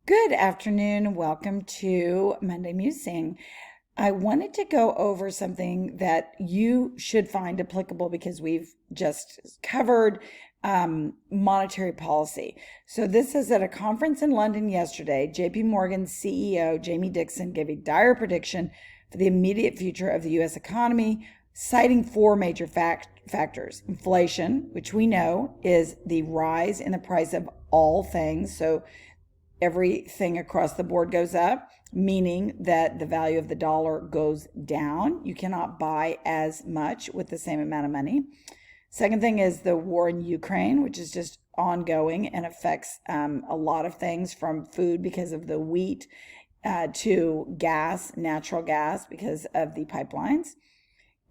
Good afternoon. Welcome to Monday Musing. I wanted to go over something that you should find applicable because we've just covered monetary policy. So this is at a conference in London yesterday. JP Morgan's CEO, Jamie Dixon, gave a dire prediction for the immediate future of the U.S. economy, citing four major factors. Inflation, which we know is the rise in the price of all things. So everything across the board goes up, meaning that the value of the dollar goes down. You cannot buy as much with the same amount of money. Second thing is the war in Ukraine, which is just ongoing and affects a lot of things, from food because of the wheat to gas, natural gas because of the pipelines.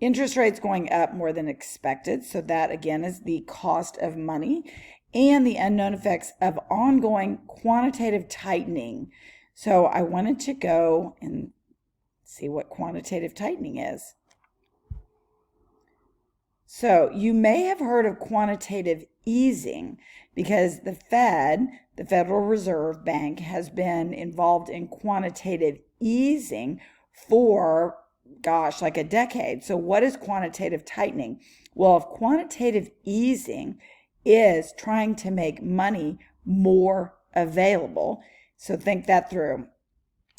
Interest rates going up more than expected. So that again is the cost of money, and the unknown effects of ongoing quantitative tightening. So I wanted to go and see what quantitative tightening is. So you may have heard of quantitative easing because the Fed, the Federal Reserve Bank, has been involved in quantitative easing for, like a decade. So what is quantitative tightening? Well, if quantitative easing is trying to make money more available. So think that through.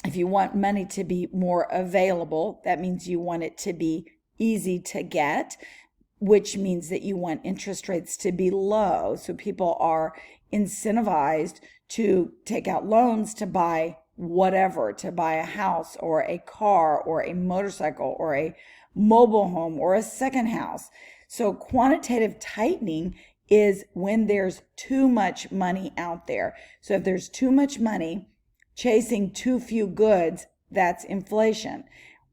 If you want money to be more available, that means you want it to be easy to get, which means that you want interest rates to be low. So people are incentivized to take out loans to buy whatever, to buy a house or a car or a motorcycle or a mobile home or a second house. So quantitative tightening is when there's too much money out there. So if there's too much money chasing too few goods, that's inflation.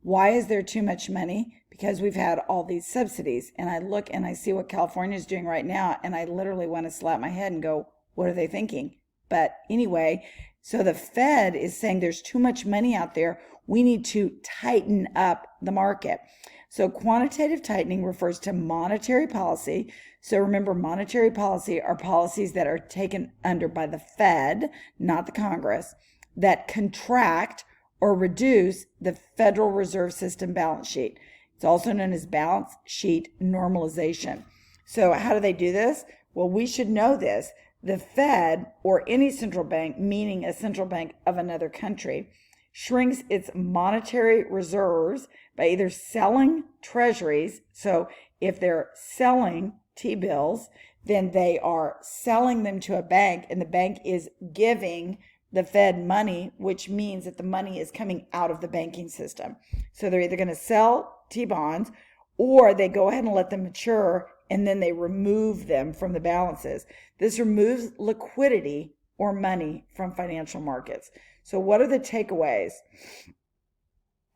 Why is there too much money? Because we've had all these subsidies. And I look and I see what California is doing right now, and I literally want to slap my head and go, what are they thinking? But anyway, so the Fed is saying there's too much money out there. We need to tighten up the market. So quantitative tightening refers to monetary policy. So remember, monetary policy are policies that are taken under by the Fed, not the Congress, that contract or reduce the Federal Reserve System balance sheet. It's also known as balance sheet normalization. So how do they do this? Well, we should know this. The Fed, or any central bank, meaning a central bank of another country, shrinks its monetary reserves by either selling treasuries. So if they're selling T-bills, then they are selling them to a bank, and the bank is giving the Fed money, which means that the money is coming out of the banking system. So they're either going to sell T-bonds, or they go ahead and let them mature, and then they remove them from the balances. This removes liquidity or money from financial markets. So what are the takeaways?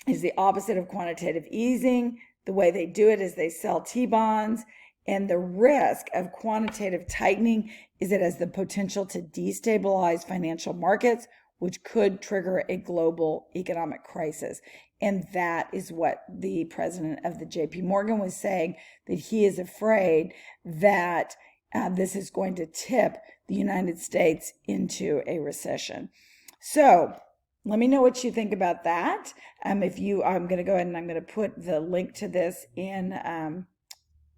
Is the opposite of quantitative easing. The way they do it is they sell T-bonds, and the risk of quantitative tightening is it has the potential to destabilize financial markets, which could trigger a global economic crisis. And that is what the president of the JP Morgan was saying, that he is afraid that this is going to tip the United States into a recession. So let me know what you think about that. I'm going to go ahead and I'm going to put the link to this in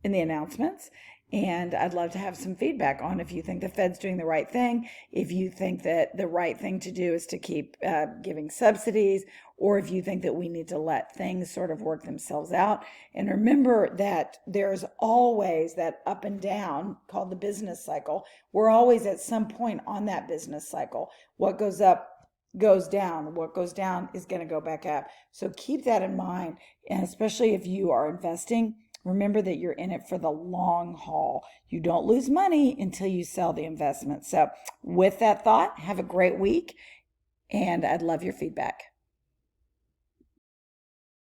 the announcements. And I'd love to have some feedback on if you think the Fed's doing the right thing, if you think that the right thing to do is to keep giving subsidies, or if you think that we need to let things sort of work themselves out. And remember that there's always that up and down called the business cycle. We're always at some point on that business cycle. What goes up goes down. What goes down is going to go back up. So keep that in mind. And especially if you are investing, remember that you're in it for the long haul. You don't lose money until you sell the investment. So with that thought, have a great week, and I'd love your feedback.